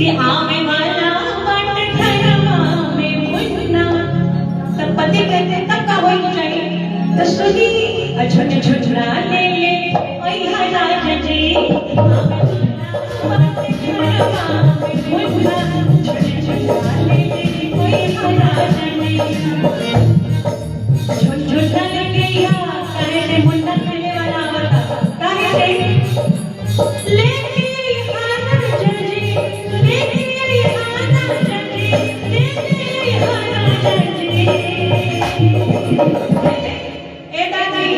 कि आवे वाला बट घरमा में मुन्ना तब पति कहते तब का होई चाहिए तो सुनी छोटे छोटरा ले ले ओई हराज जी आवे वाला बट घरमा में मुन्ना छोटे छोटरा ले ले ओई हराज जी छोटा लगे या कहने मुन्ना कहने वाला बता काहे लेके हाना जजी लेके हाना जजी लेके हाना जजी ए दादी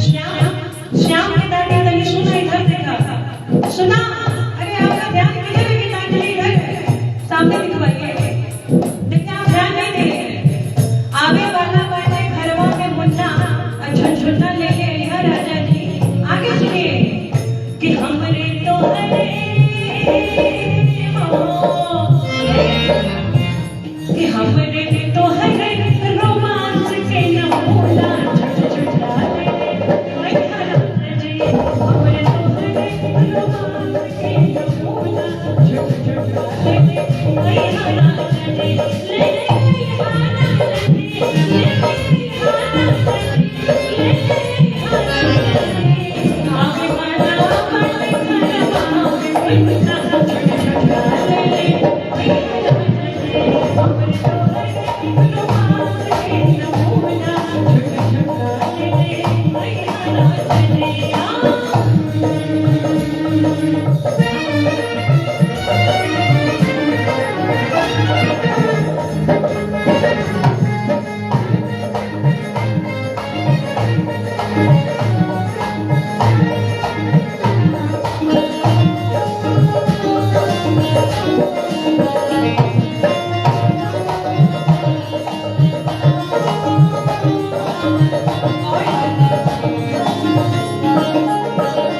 श्याम की दादी तनी सुना इधर देखा सुना अरे आपका ध्यान किधर है दादी इधर सामने दिखवाइए देखिए आप ध्यान नहीं दे आवे वाला बाटे घरवा में मुन्ना झुनझुना लेके इधर राजा जी आगे सुनिए कि हमरे तो हरे कि हमरे तो हरे रोमांस के नमूना झुनझुना लेके ओए हराज जी हमरे तो हरे रोमांस के नमूना झुनझुना लेके ओए हराज जी लेके हराज जी लेके हराज जी लेके हराज जी आवे वाला बट घरमा में मुन्ना झुनझुना लेके ओए हराज जी हमरे तो हरे रोमांस के नमूना झुनझुना लेके ओए हराज जी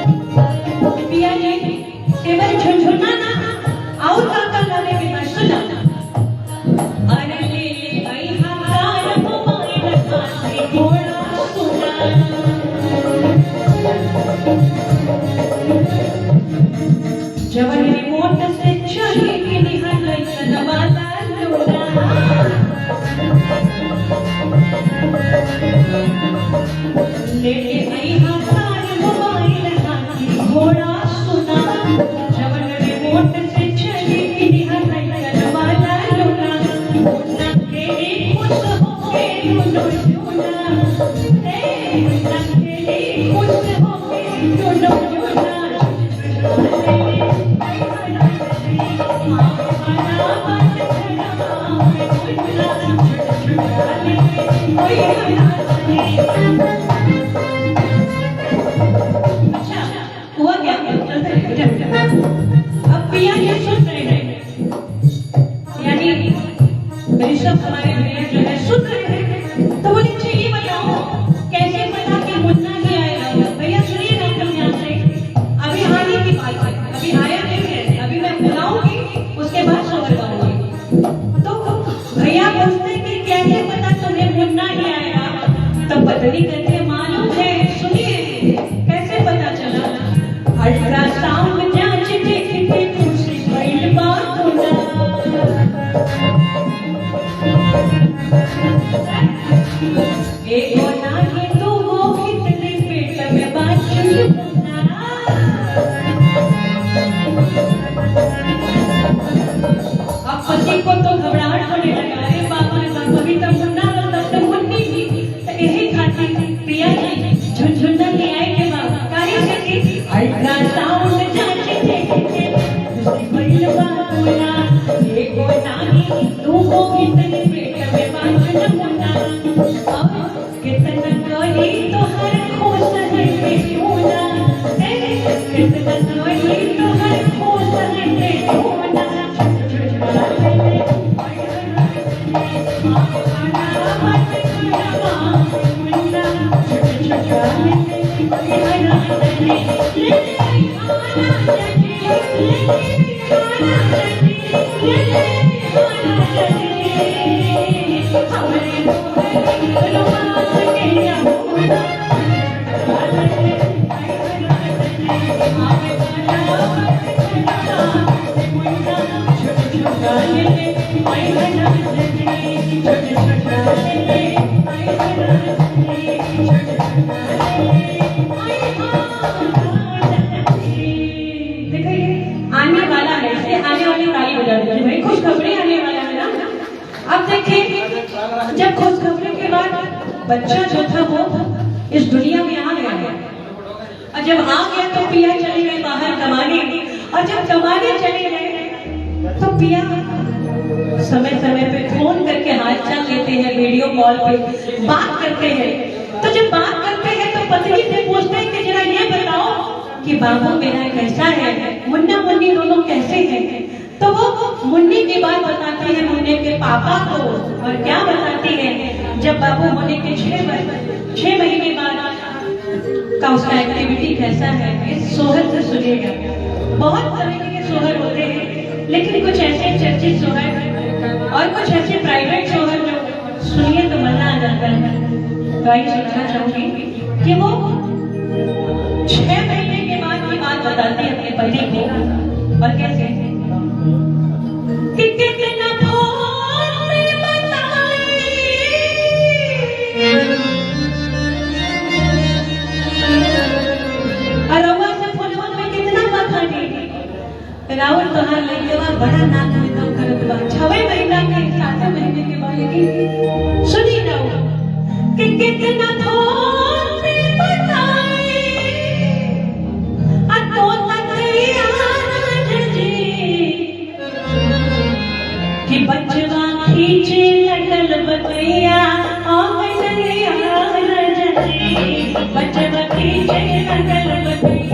पिया जी केवल झुनझुना ना और का गाने की बात सुना अरे ले आई हार मोबाइल हाथी घोड़ा सुना जवन रिमोट से चली के निहाल चलवाला लोना लेके आई हार मोबाइल हाथी घोड़ा सुना जवन रिमोट से चली के निहाल चलवाला लोना मुन्ना के खुश होके दोनों जोना मुन्ना के खुश होके दोनों जोना अच्छा हुआ क्या चलते हैं अब पिया ये सुन रहे हैं यानी ऋषभ हमारे भैया जो है सुन रहे हैं तो वो नीचे ये बताओ कैसे पता कि मुन्ना ही आएगा भैया सुनिए ना एकदम ध्यान से अभी आने की बात है अभी आया नहीं है अभी मैं बुलाऊंगी उसके बाद शोर गाऊंगी तो भैया पूछते कि कैसे पता तुम्हें मुन्ना ही आएगा तब बदली करके मालूम है सुनिए कैसे पता चला अल्ट्रासाउंड जांच देख के खुशी भइल बा खुदा एक ना के दो वो कितने पेट में बाचल मुन्ना अब पति को तो घबराहट होने लगा रे बाप रे बाप अभी तक मुन्ना और तब तक मुन्नी थी तो यही खाती प्रिया जी झुनझुना ले आए के बाद कार्य से की अल्ट्रासाउंड जांच देख के खुशी भइल बा खुदा एक नानी दो वो कितने पेट में बाचल मुन्ना कितना कोई तो हर खोस है बेहुदा कितना कोई तो हर खोस है बेहुदा हमारे आने वाली ताली बजा दीजिए भाई, खुशखबरी आने वाला है ना। अब देखिए, जब खुशखबरी के बाद बच्चा जो था वो इस दुनिया में आ गया है, और जब आ गया तो पिया चले गए बाहर कमाने, और जब कमाने चले गए तो पिया समय समय पे फोन करके हालचाल लेते हैं, वीडियो कॉल पे बात करते हैं। तो जब बात करते हैं तो पत्नी से पूछते हैं कि जरा ये बताओ कि बाबू मेरा कैसा है, मुन्ना मुन्नी दोनों कैसे हैं। तो वो मुन्नी की बात बताती है मुन्ने के पापा को, और क्या बताती है, जब बाबू होने के 6 महीने बाद का उसका एक्टिविटी कैसा है, इस सोहर से सुनिएगा। बहुत तरह के सोहर होते हैं, लेकिन कुछ ऐसे चर्चित सोहर और कुछ ऐसे प्राइवेट सोहर जो सुनिए तो मजा आ जाता है। तो आइए सुनाना चाहूंगी कि वो 6 महीने के बाद की बात बताती है अपने पति को, और कैसे कितना फोन में बताए, अरवा से फोन में कितना बताने, रावण तोहार लगे बा बड़ा नाक में दम करत बा, 6वें महीना के 7वें महीने के बाद लेकिन सुनी जाओ कि कितना फोन में बताए, आ तो कि बचवा खींचे लगल बकैया, बचवा खींचे लगल बकैया,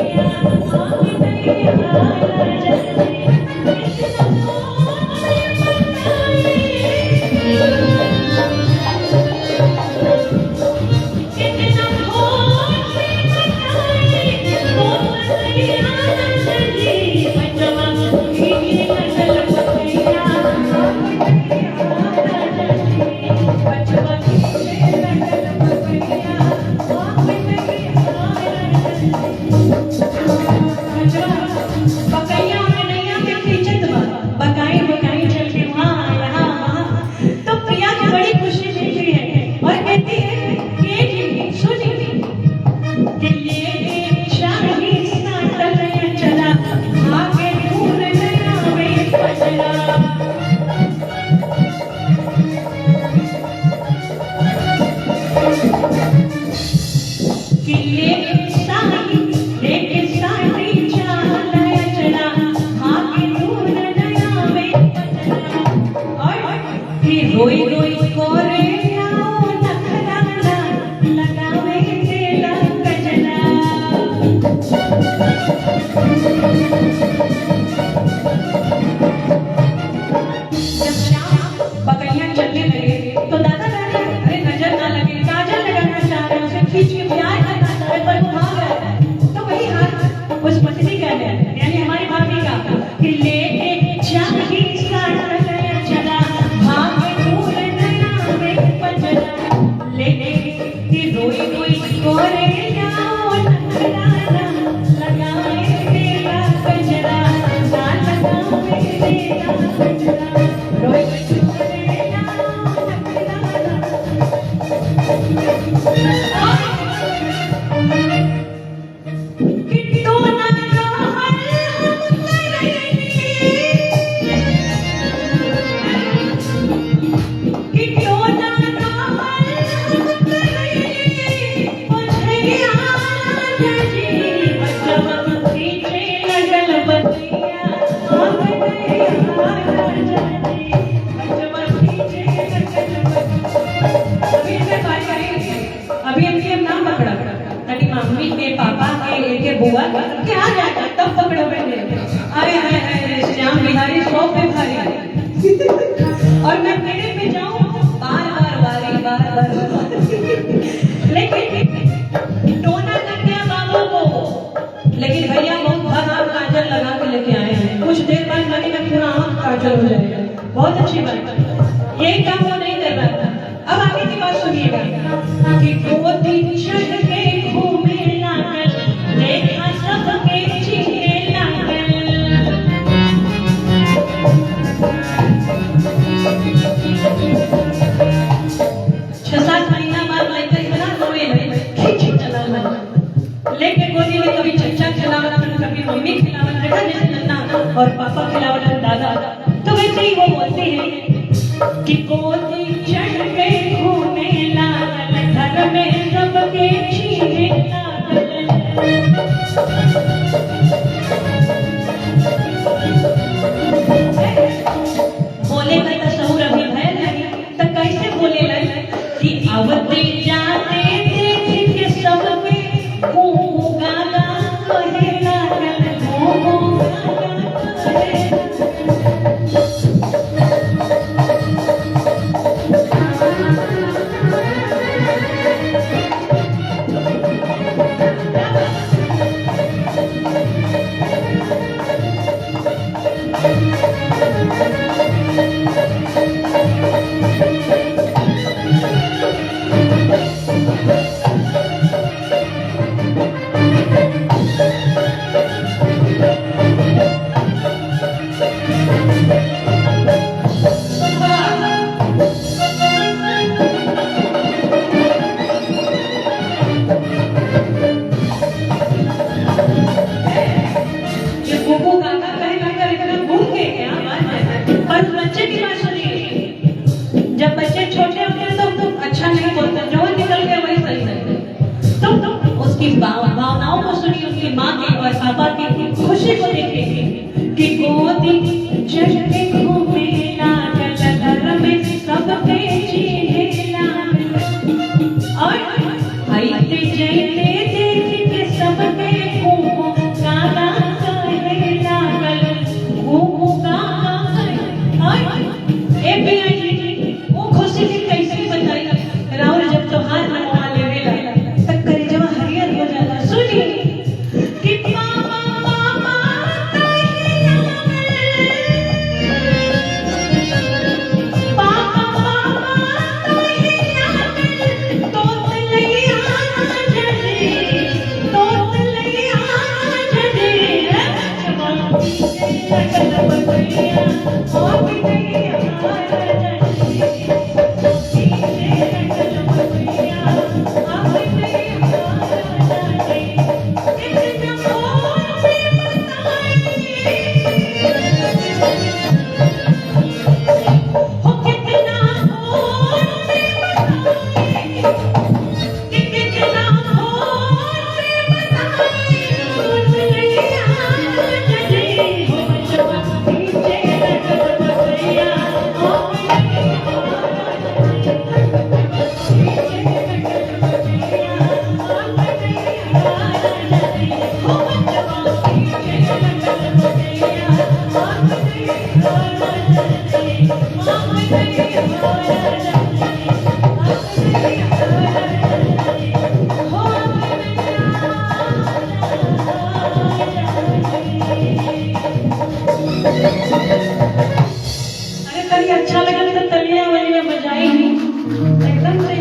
रोई रोई कोरे आओ नखरा लगावे तेरा गजरा। जब शाम बकरियां चलने लगे तो दादा दादी अरे नजर ना लगे, काजल लगाना चाह रहे, उसे खींच के प्यार करना चाह रहे, पर वो भाग रहा है। तो वही हाथ उस पत्नी का है, यानी हमारी भाभी का, कि लेके जाही साथ गया चला, रोई रोई कोरे आओ नखरा लगावे तेरा गजरा, लगावे तेरा गजरा, रोई रोई कोरे आओ कितो ना अभी हम नाम पकड़ा ताकि मम्मी के पापा के बुआ के आ जाता तब पकड़ो बैठे। आए हाय हाय श्याम बिहारी सौ पे भारी और मैं मेरे पे जाऊं बार बार वारी बार बार लेकिन टोना कर दिया बाबू को, लेकिन भैया बहुत भरा काजल लगा के लेके आए हैं। कुछ देर बाद लगे ना पूरा आँख काजल हो जाएगा। बहुत अच्छी बात, ये काम वो नहीं कर रहा था। अब आगे की बात सुनिएगा कि गोदी चढ़ के घूमे लागल, देखा सबके चीखे लागल। 6-7 महीना बाद लड़का इतना रोए खींच चला लेके गोदी में, कभी चच्चा खिलावत, कभी मम्मी खिलावत, देखा जैसे नन्ना और पापा खिलावत, तो वैसे ही वो बोलते हैं कि गोदी चढ़ के घूमे लागल, घर में सबके छीने लागल। बोले का तस्वूर अभी भय लगे तो कैसे बोले लगे कि अवधि जाते देख के सबके गाना कहे लागल, गाना कहे। जब बच्चे छोटे होते हैं तो अच्छा नहीं बोलते, जो निकल गया वही सही सही। तो उसकी भावनाओं को सुनिए, उसकी माँ की और पापा की खुशी को देखिए कि गोदी चढ़ के घूमे लागल, घर में सबके छीने लागल, और आइते जाइते देख के सबके गाना कहे लागल, गाना कहे। ए बिया खुशी की कैसे बताई राउर जब त्योहार मनवा लेवेला तब कलेजवा हरियर हो जाला। सुनिए कि पापा पापा तहिया पापा पापा तहिया तोत लैया जले, तोत लैया जले, लगल बतैया और बितैया अच्छा लगा तो तलिया वलिया बजाई एकदम से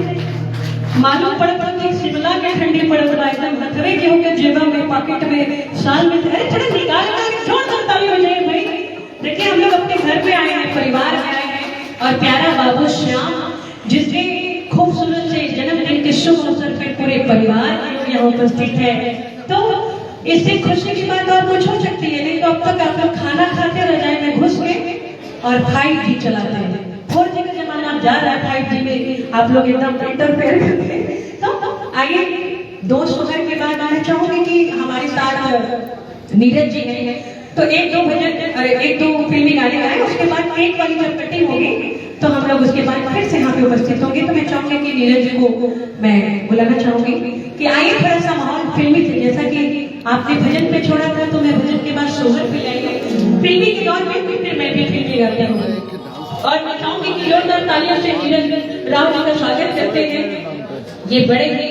मालूम पड़ता कि शिमला के ठंडी पड़त बा, एकदम नखरे के होकर जेबा में पॉकेट में साल में अरे थोड़ा निकाल के जोरदार ताली बजाइए भाई। देखिए हम लोग अपने घर पे आए हैं, परिवार में आए हैं, और प्यारा बाबू श्याम जिसके खूबसूरत से जन्मदिन के शुभ अवसर पर पूरे परिवार के लोग यहाँ उपस्थित है, तो इससे खुशी की बात और कुछ हो सकती है नहीं। तो अब तक आप लोग खाना खाते रजाई में घुस के और 5G चलाते हैं। 4G का जमाना आप जा रहा है, 5G में आप लोग एकदम इंटरफेयर करते हैं। तो आइए दो सुगर के बाद मैं चाहूंगी कि हमारे साथ नीरज जी हैं, तो एक दो भजन अरे एक दो फिल्मी गाने गाए, उसके बाद केक वाली जब कटिंग होगी तो हम लोग उसके बाद फिर से यहाँ पे उपस्थित होंगे। तो मैं चाहूंगी कि नीरज जी को मैं बुलाना चाहूंगी कि आइए थोड़ा सा माहौल फिल्मी से, जैसा कि आपने भजन पे छोड़ा था तो मैं भजन के बाद सोहर पे लाएंगे, फिल्मी के दौर में फिर मैं भी फिल्मी गाती हूँ। और मैं चाहूंगी कि जोरदार तालियों से नीरज राव जी का स्वागत करते हैं। ये बड़े ही